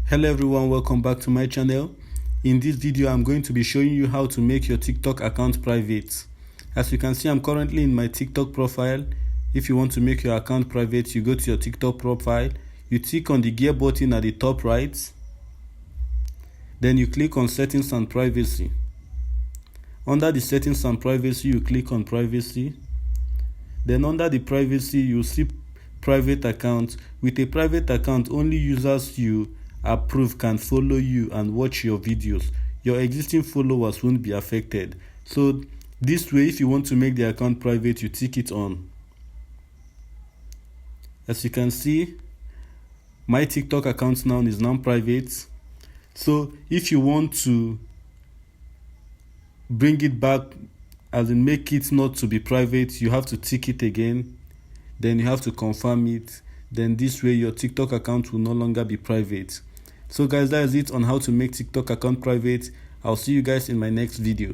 Hello everyone, welcome back to my channel. In this video I'm going to be showing you how to make your TikTok account private. As you can see, I'm currently in my TikTok profile. If you want to make your account private, you go to your TikTok profile, you click on the gear button at the top right, then you click on settings and privacy. Under the settings and privacy, you click on privacy. Then under the privacy, you see private account. With a private account, only users you approve can follow you and watch your videos. Your existing followers won't be affected. So this way, if you want to make the account private, you tick it on. As you can see, my TikTok account now is private. So if you want to bring it back, as in make it not to be private, you have to tick it again, then you have to confirm it. Then this way your TikTok account will no longer be private. So guys, that is it on how to make TikTok account private. I'll see you guys in my next video.